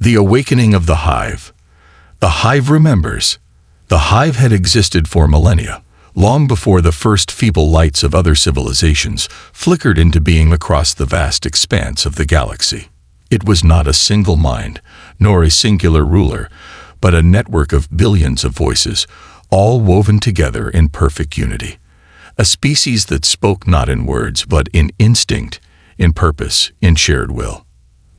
The awakening of the Hive. The Hive remembers. The Hive had existed for millennia, long before the first feeble lights of other civilizations flickered into being across the vast expanse of the galaxy. It was not a single mind, nor a singular ruler, but a network of billions of voices, all woven together in perfect unity. A species that spoke not in words, but in instinct, in purpose, in shared will.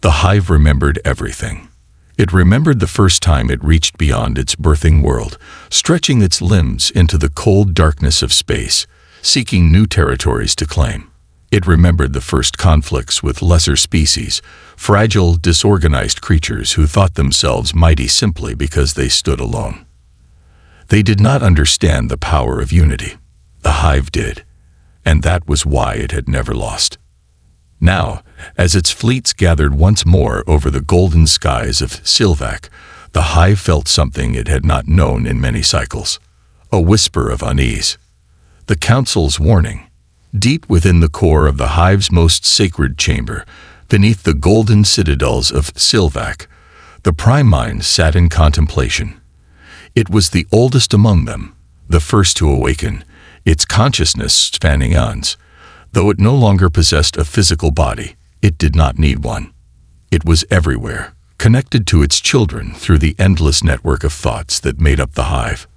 The Hive remembered everything. It remembered the first time it reached beyond its birthing world, stretching its limbs into the cold darkness of space, seeking new territories to claim. It remembered the first conflicts with lesser species, fragile, disorganized creatures who thought themselves mighty simply because they stood alone. They did not understand the power of unity. The Hive did, and that was why it had never lost. Now, as its fleets gathered once more over the golden skies of Silvac, the Hive felt something it had not known in many cycles. A whisper of unease. The Council's warning. Deep within the core of the Hive's most sacred chamber, beneath the golden citadels of Silvac, the Prime Mind sat in contemplation. It was the oldest among them, the first to awaken, its consciousness spanning eons. Though it no longer possessed a physical body, it did not need one. It was everywhere, connected to its children through the endless network of thoughts that made up the Hive.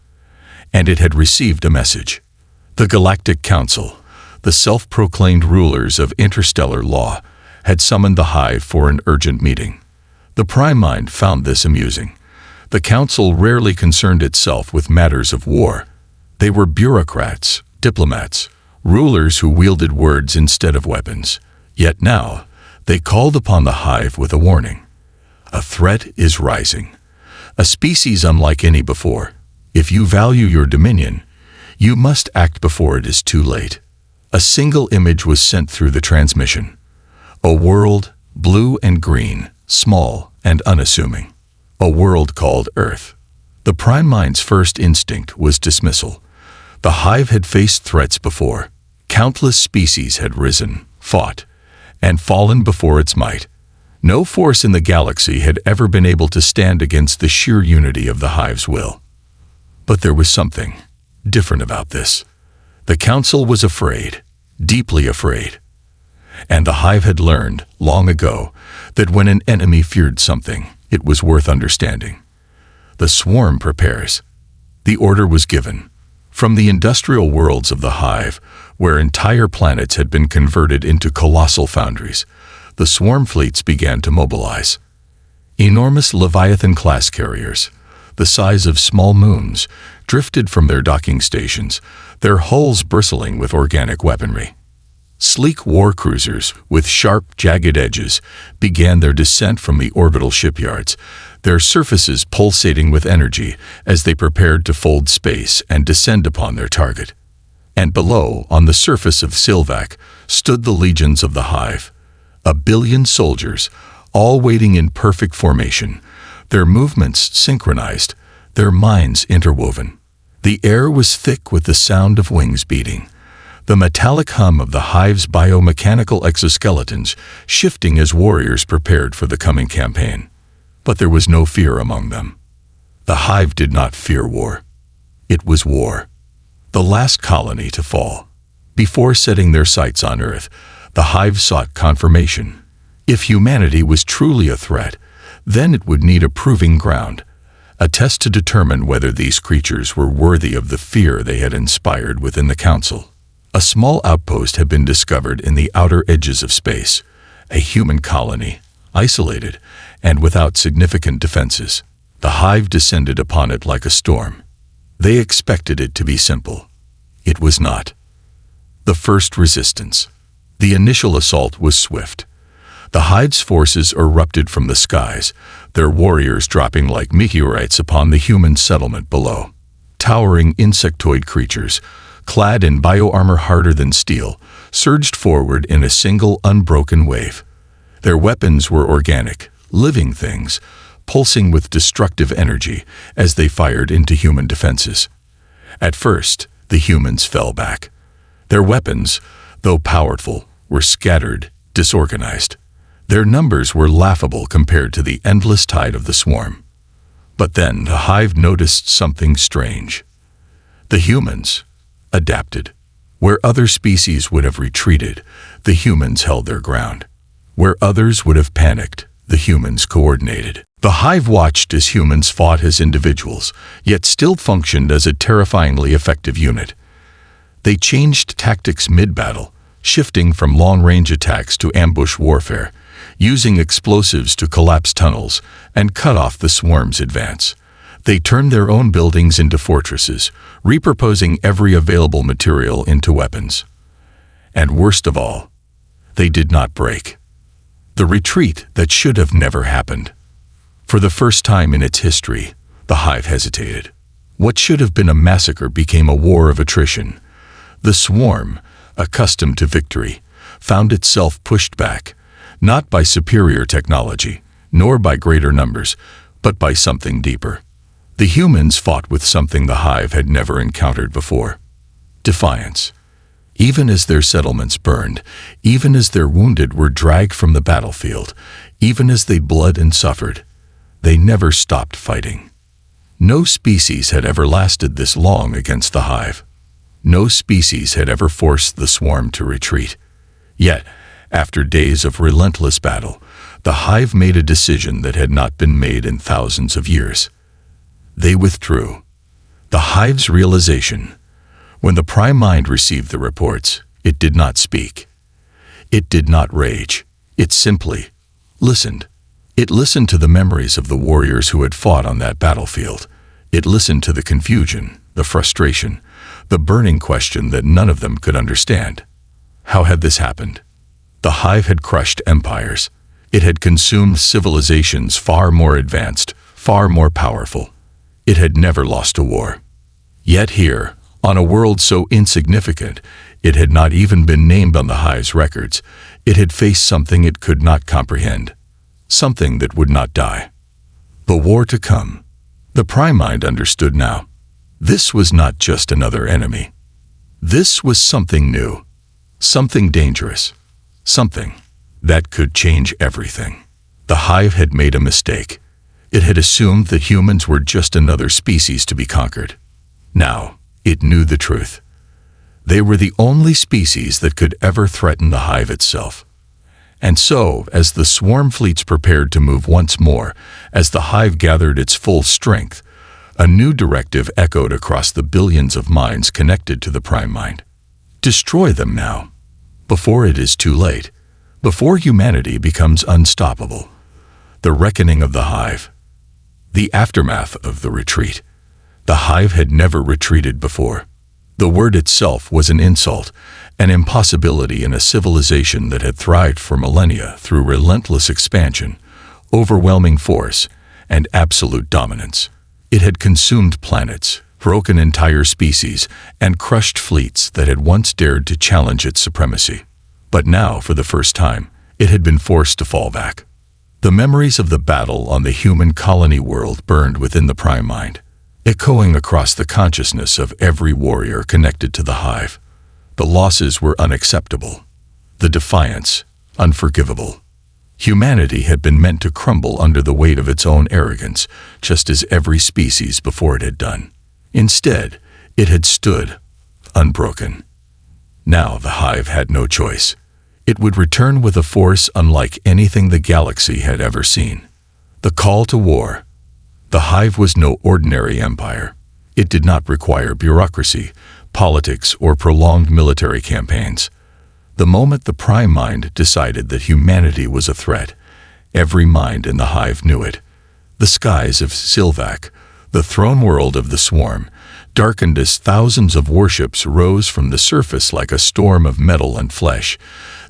And it had received a message. The Galactic Council, the self-proclaimed rulers of interstellar law, had summoned the Hive for an urgent meeting. The Prime Mind found this amusing. The Council rarely concerned itself with matters of war. They were bureaucrats, diplomats, rulers who wielded words instead of weapons. Yet now, they called upon the Hive with a warning. A threat is rising. A species unlike any before. If you value your dominion, you must act before it is too late. A single image was sent through the transmission. A world, blue and green, small and unassuming. A world called Earth. The Prime Mind's first instinct was dismissal. The Hive had faced threats before. Countless species had risen, fought, and fallen before its might. No force in the galaxy had ever been able to stand against the sheer unity of the Hive's will. But there was something different about this. The Council was afraid, deeply afraid. And the Hive had learned, long ago, that when an enemy feared something, it was worth understanding. The swarm prepares. The order was given. From the industrial worlds of the Hive, where entire planets had been converted into colossal foundries, the swarm fleets began to mobilize. Enormous Leviathan-class carriers, the size of small moons, drifted from their docking stations, their hulls bristling with organic weaponry. Sleek war cruisers, with sharp, jagged edges, began their descent from the orbital shipyards, their surfaces pulsating with energy as they prepared to fold space and descend upon their target. And below, on the surface of Silvac, stood the legions of the Hive, 1 billion soldiers, all waiting in perfect formation, their movements synchronized, their minds interwoven. The air was thick with the sound of wings beating, the metallic hum of the Hive's biomechanical exoskeletons shifting as warriors prepared for the coming campaign. But there was no fear among them. The Hive did not fear war. It was war. The last colony to fall. Before setting their sights on Earth, the Hive sought confirmation. If humanity was truly a threat, then it would need a proving ground, a test to determine whether these creatures were worthy of the fear they had inspired within the Council. A small outpost had been discovered in the outer edges of space, a human colony, isolated and without significant defenses. The Hive descended upon it like a storm. They expected it to be simple. It was not. The first resistance. The initial assault was swift. The Hive's forces erupted from the skies, their warriors dropping like meteorites upon the human settlement below. Towering insectoid creatures, clad in bioarmor harder than steel, surged forward in a single unbroken wave. Their weapons were organic, living things, pulsing with destructive energy as they fired into human defenses. At first, the humans fell back. Their weapons, though powerful, were scattered, disorganized. Their numbers were laughable compared to the endless tide of the swarm. But then the hive noticed something strange. The humans adapted. Where other species would have retreated, the humans held their ground. Where others would have panicked, the humans coordinated. The hive watched as humans fought as individuals, yet still functioned as a terrifyingly effective unit. They changed tactics mid-battle, shifting from long-range attacks to ambush warfare, using explosives to collapse tunnels and cut off the swarm's advance. They turned their own buildings into fortresses, repurposing every available material into weapons. And worst of all, they did not break. The retreat that should have never happened. For the first time in its history, the hive hesitated. What should have been a massacre became a war of attrition. The swarm, accustomed to victory, found itself pushed back, not by superior technology, nor by greater numbers, but by something deeper. The humans fought with something the hive had never encountered before: defiance. Even as their settlements burned, even as their wounded were dragged from the battlefield, even as they bled and suffered, they never stopped fighting. No species had ever lasted this long against the hive. No species had ever forced the swarm to retreat. Yet, after days of relentless battle, the hive made a decision that had not been made in thousands of years. They withdrew. The hive's realization. When the prime mind received the reports, it did not speak. It did not rage. It simply listened. It listened to the memories of the warriors who had fought on that battlefield. It listened to the confusion, the frustration, the burning question that none of them could understand. How had this happened? The hive had crushed empires. It had consumed civilizations far more advanced, far more powerful. It had never lost a war. Yet here, on a world so insignificant, it had not even been named on the hive's records. It had faced something it could not comprehend. Something that would not die. The war to come. The prime mind understood now. This was not just another enemy. This was something new. Something dangerous. Something that could change everything. The hive had made a mistake. It had assumed that humans were just another species to be conquered. Now, it knew the truth. They were the only species that could ever threaten the hive itself. And so, as the swarm fleets prepared to move once more, as the hive gathered its full strength, a new directive echoed across the billions of minds connected to the prime mind. Destroy them now, before it is too late, before humanity becomes unstoppable. The reckoning of the hive. The aftermath of the retreat. The hive had never retreated before. The word itself was an insult, an impossibility in a civilization that had thrived for millennia through relentless expansion, overwhelming force, and absolute dominance. It had consumed planets, broken entire species, and crushed fleets that had once dared to challenge its supremacy. But now, for the first time, it had been forced to fall back. The memories of the battle on the human colony world burned within the prime mind, echoing across the consciousness of every warrior connected to the hive. The losses were unacceptable. The defiance, unforgivable. Humanity had been meant to crumble under the weight of its own arrogance, just as every species before it had done. Instead, it had stood, unbroken. Now the hive had no choice. It would return with a force unlike anything the galaxy had ever seen. The call to war. The hive was no ordinary empire. It did not require bureaucracy, politics, or prolonged military campaigns. The moment the prime mind decided that humanity was a threat, every mind in the hive knew it. The skies of Silvac, the throne world of the swarm, darkened as thousands of warships rose from the surface like a storm of metal and flesh,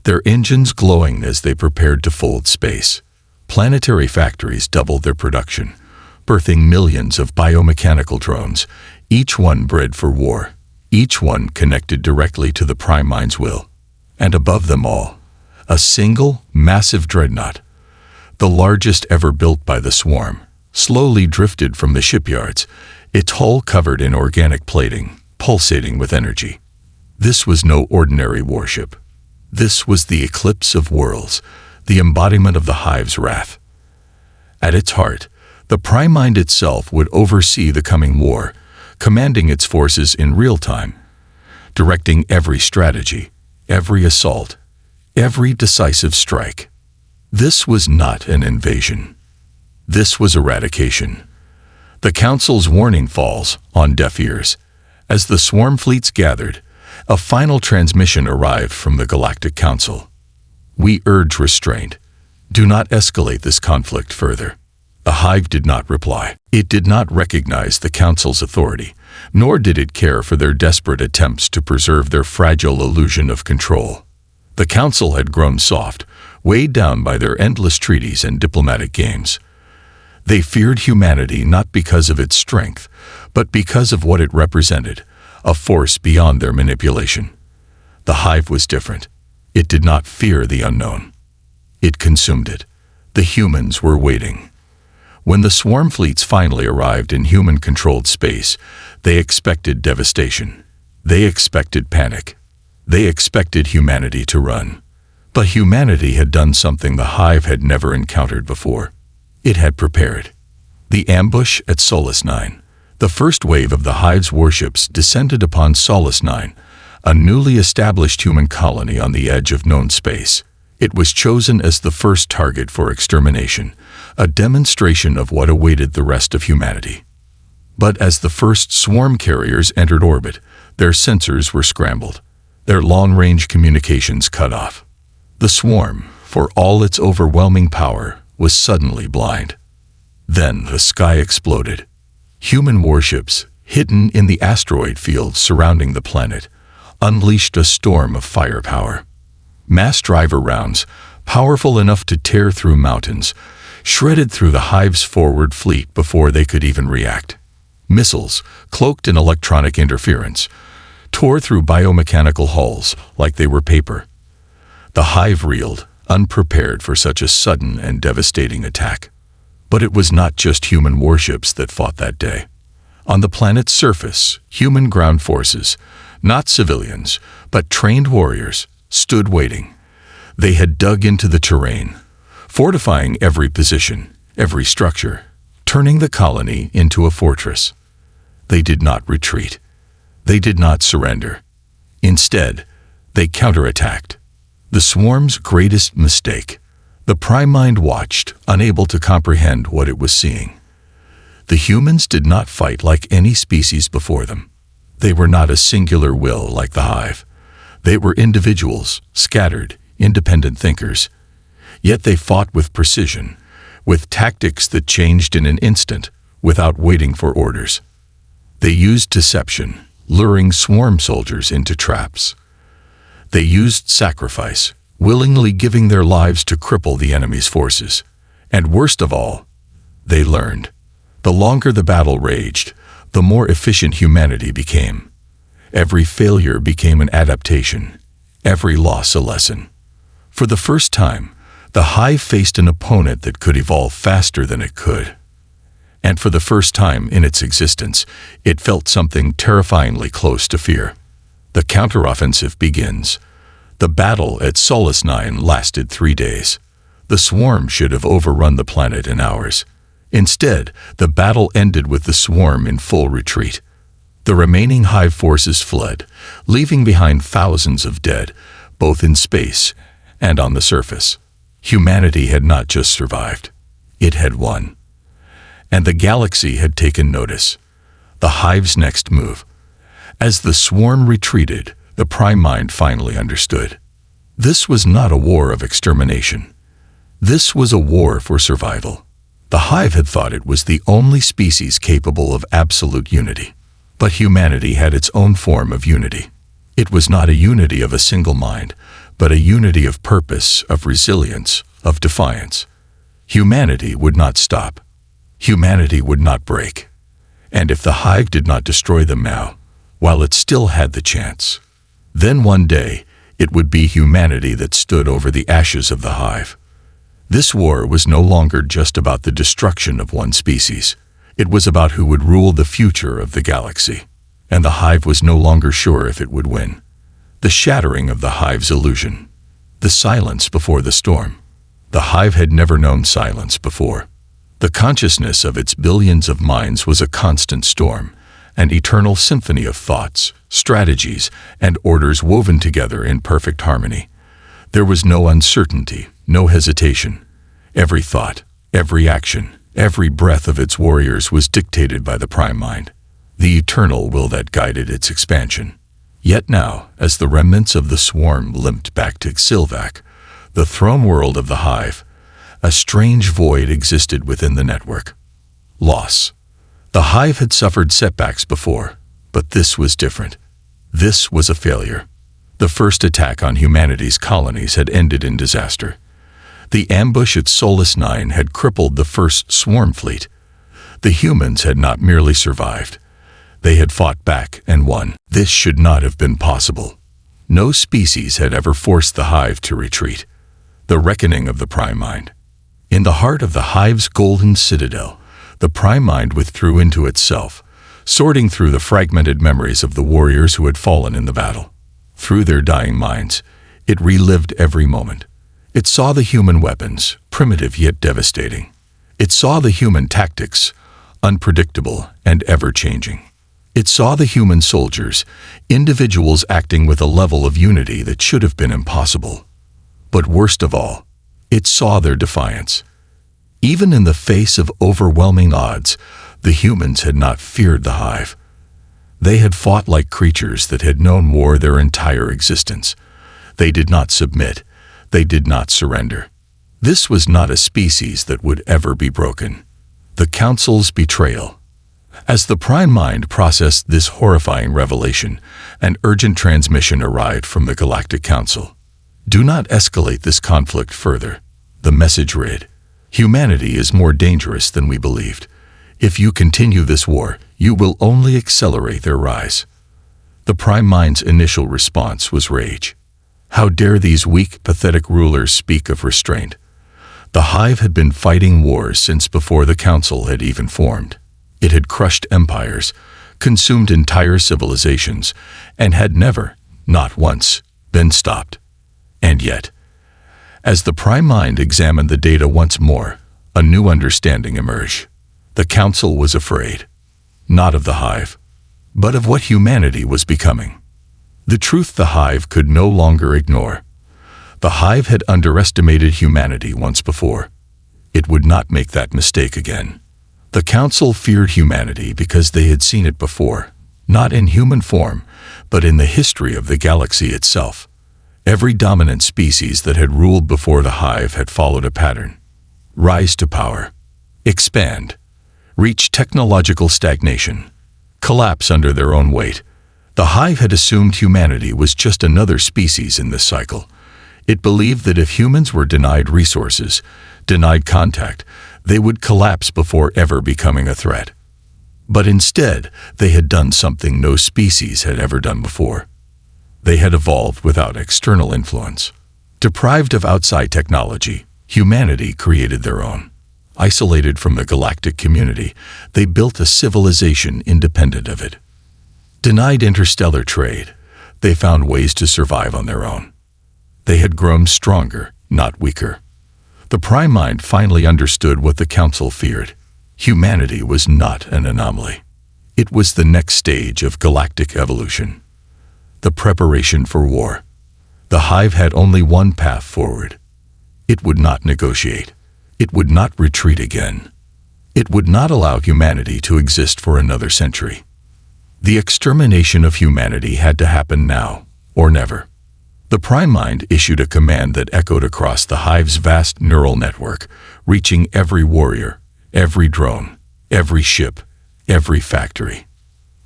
their engines glowing as they prepared to fold space. Planetary factories doubled their production, birthing millions of biomechanical drones, each one bred for war, each one connected directly to the prime mind's will. And above them all, a single, massive dreadnought, the largest ever built by the swarm, slowly drifted from the shipyards, its hull covered in organic plating, pulsating with energy. This was no ordinary warship. This was the eclipse of worlds, the embodiment of the hive's wrath. At its heart, the prime mind itself would oversee the coming war, commanding its forces in real time, directing every strategy, every assault, every decisive strike. This was not an invasion. This was eradication. The Council's warning falls on deaf ears. As the swarm fleets gathered, a final transmission arrived from the Galactic Council. We urge restraint. Do not escalate this conflict further. The Hive did not reply. It did not recognize the Council's authority, nor did it care for their desperate attempts to preserve their fragile illusion of control. The Council had grown soft, weighed down by their endless treaties and diplomatic games. They feared humanity not because of its strength, but because of what it represented, a force beyond their manipulation. The Hive was different. It did not fear the unknown. It consumed it. The humans were waiting. When the swarm fleets finally arrived in human-controlled space, they expected devastation. They expected panic. They expected humanity to run. But humanity had done something the Hive had never encountered before. It had prepared. The ambush at Solus 9. The first wave of the Hive's warships descended upon Solus 9, a newly established human colony on the edge of known space. It was chosen as the first target for extermination, a demonstration of what awaited the rest of humanity. But as the first swarm carriers entered orbit, their sensors were scrambled, their long-range communications cut off. The swarm, for all its overwhelming power, was suddenly blind. Then the sky exploded. Human warships, hidden in the asteroid field surrounding the planet, unleashed a storm of firepower. Mass driver rounds, powerful enough to tear through mountains, shredded through the Hive's forward fleet before they could even react. Missiles, cloaked in electronic interference, tore through biomechanical hulls like they were paper. The Hive reeled, unprepared for such a sudden and devastating attack. But it was not just human warships that fought that day. On the planet's surface, human ground forces, not civilians, but trained warriors, stood waiting. They had dug into the terrain, fortifying every position, every structure, turning the colony into a fortress. They did not retreat. They did not surrender. Instead, they counterattacked. The swarm's greatest mistake. The prime mind watched, unable to comprehend what it was seeing. The humans did not fight like any species before them. They were not a singular will like the Hive. They were individuals, scattered, independent thinkers. Yet they fought with precision, with tactics that changed in an instant, without waiting for orders. They used deception, luring swarm soldiers into traps. They used sacrifice, willingly giving their lives to cripple the enemy's forces. And worst of all, they learned. The longer the battle raged, the more efficient humanity became. Every failure became an adaptation, every loss a lesson. For the first time, the Hive faced an opponent that could evolve faster than it could. And for the first time in its existence, it felt something terrifyingly close to fear. The counteroffensive begins. The battle at Solus 9 lasted 3 days. The swarm should have overrun the planet in hours. Instead, the battle ended with the swarm in full retreat. The remaining Hive forces fled, leaving behind thousands of dead, both in space and on the surface. Humanity had not just survived. It had won. And the galaxy had taken notice. The Hive's next move. As the swarm retreated, the prime mind finally understood. This was not a war of extermination. This was a war for survival. The Hive had thought it was the only species capable of absolute unity. But humanity had its own form of unity. It was not a unity of a single mind, but a unity of purpose, of resilience, of defiance. Humanity would not stop. Humanity would not break. And if the Hive did not destroy them now, while it still had the chance, then one day it would be humanity that stood over the ashes of the Hive. This war was no longer just about the destruction of one species. It was about who would rule the future of the galaxy. And the Hive was no longer sure if it would win. The shattering of the Hive's illusion. The silence before the storm. The Hive had never known silence before. The consciousness of its billions of minds was a constant storm, an eternal symphony of thoughts, strategies, and orders woven together in perfect harmony. There was no uncertainty, no hesitation. Every thought, every action, every breath of its warriors was dictated by the Prime Mind, the eternal will that guided its expansion. Yet now, as the remnants of the swarm limped back to Silvac, the throne world of the Hive, a strange void existed within the network. Loss. The Hive had suffered setbacks before, but this was different. This was a failure. The first attack on humanity's colonies had ended in disaster. The ambush at Solus 9 had crippled the first swarm fleet. The humans had not merely survived. They had fought back and won. This should not have been possible. No species had ever forced the Hive to retreat. The reckoning of the Prime Mind. In the heart of the Hive's golden citadel, the Prime Mind withdrew into itself, sorting through the fragmented memories of the warriors who had fallen in the battle. Through their dying minds, it relived every moment. It saw the human weapons, primitive yet devastating. It saw the human tactics, unpredictable and ever-changing. It saw the human soldiers, individuals acting with a level of unity that should have been impossible. But worst of all, it saw their defiance. Even in the face of overwhelming odds, the humans had not feared the Hive. They had fought like creatures that had known war their entire existence. They did not submit. They did not surrender. This was not a species that would ever be broken. The Council's betrayal. As the Prime Mind processed this horrifying revelation, an urgent transmission arrived from the Galactic Council. Do not escalate this conflict further. The message read, humanity is more dangerous than we believed. If you continue this war, you will only accelerate their rise. The Prime Mind's initial response was rage. How dare these weak, pathetic rulers speak of restraint? The Hive had been fighting wars since before the Council had even formed. It had crushed empires, consumed entire civilizations, and had never, not once, been stopped. And yet, as the Prime Mind examined the data once more, a new understanding emerged. The Council was afraid, not of the Hive, but of what humanity was becoming. The truth the Hive could no longer ignore. The Hive had underestimated humanity once before. It would not make that mistake again. The Council feared humanity because they had seen it before, not in human form, but in the history of the galaxy itself. Every dominant species that had ruled before the Hive had followed a pattern. Rise to power. Expand. Reach technological stagnation. Collapse under their own weight. The Hive had assumed humanity was just another species in this cycle. It believed that if humans were denied resources, denied contact, they would collapse before ever becoming a threat. But instead, they had done something no species had ever done before. They had evolved without external influence. Deprived of outside technology, humanity created their own. Isolated from the galactic community, they built a civilization independent of it. Denied interstellar trade, they found ways to survive on their own. They had grown stronger, not weaker. The Prime Mind finally understood what the Council feared. Humanity was not an anomaly. It was the next stage of galactic evolution. The preparation for war. The Hive had only one path forward. It would not negotiate. It would not retreat again. It would not allow humanity to exist for another century. The extermination of humanity had to happen now, or never. The Prime Mind issued a command that echoed across the Hive's vast neural network, reaching every warrior, every drone, every ship, every factory.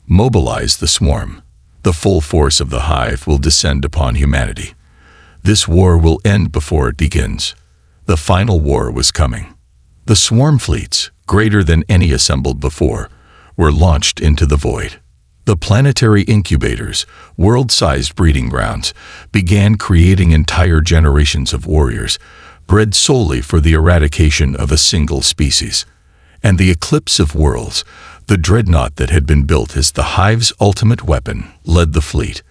Mobilize the swarm. The full force of the Hive will descend upon humanity. This war will end before it begins. The final war was coming. The swarm fleets, greater than any assembled before, were launched into the void. The planetary incubators, world-sized breeding grounds, began creating entire generations of warriors, bred solely for the eradication of a single species. And the eclipse of worlds, the dreadnought that had been built as the Hive's ultimate weapon, led the fleet.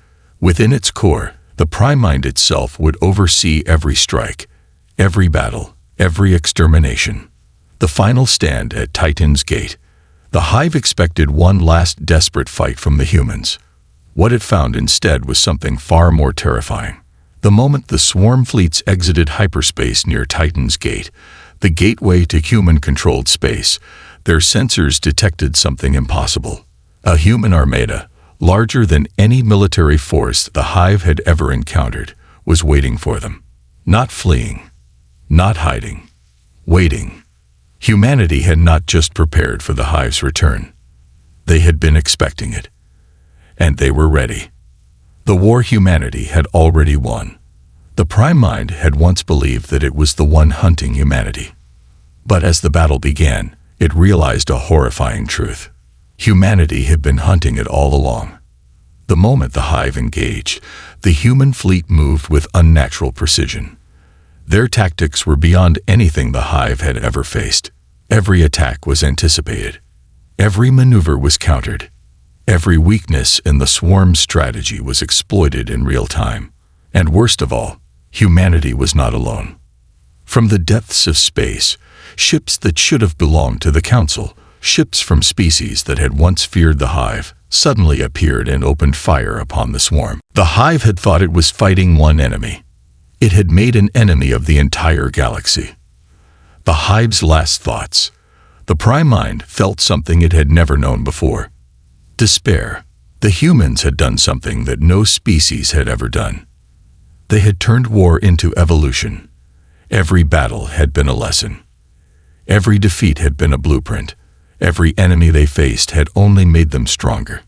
Within its core, the Prime Mind itself would oversee every strike, every battle, every extermination. The final stand at Titan's Gate. The Hive expected one last desperate fight from the humans. What it found instead was something far more terrifying. The moment the swarm fleets exited hyperspace near Titan's Gate, the gateway to human-controlled space, their sensors detected something impossible. A human armada, larger than any military force the Hive had ever encountered, was waiting for them. Not fleeing, not hiding, waiting. Humanity had not just prepared for the Hive's return. They had been expecting it. And they were ready. The war humanity had already won. The Prime Mind had once believed that it was the one hunting humanity. But as the battle began, it realized a horrifying truth. Humanity had been hunting it all along. The moment the Hive engaged, the human fleet moved with unnatural precision. Their tactics were beyond anything the Hive had ever faced. Every attack was anticipated. Every maneuver was countered. Every weakness in the swarm's strategy was exploited in real time. And worst of all, humanity was not alone. From the depths of space, ships that should have belonged to the Council, ships from species that had once feared the Hive, suddenly appeared and opened fire upon the swarm. The Hive had thought it was fighting one enemy. It had made an enemy of the entire galaxy. The Hive's last thoughts. The Prime Mind felt something it had never known before. Despair. The humans had done something that no species had ever done. They had turned war into evolution. Every battle had been a lesson. Every defeat had been a blueprint. Every enemy they faced had only made them stronger.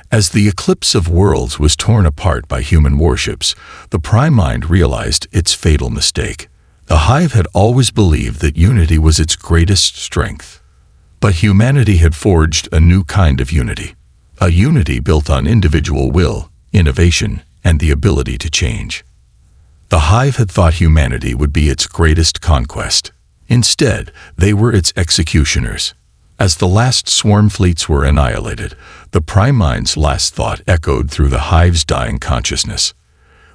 As the eclipse of worlds was torn apart by human warships, the Prime Mind realized its fatal mistake. The Hive had always believed that unity was its greatest strength. But humanity had forged a new kind of unity. A unity built on individual will, innovation, and the ability to change. The Hive had thought humanity would be its greatest conquest. Instead, they were its executioners. As the last swarm fleets were annihilated, the Prime Mind's last thought echoed through the Hive's dying consciousness.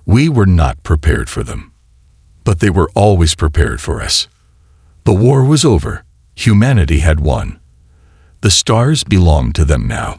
We were not prepared for them. But they were always prepared for us. The war was over. Humanity had won. The stars belonged to them now.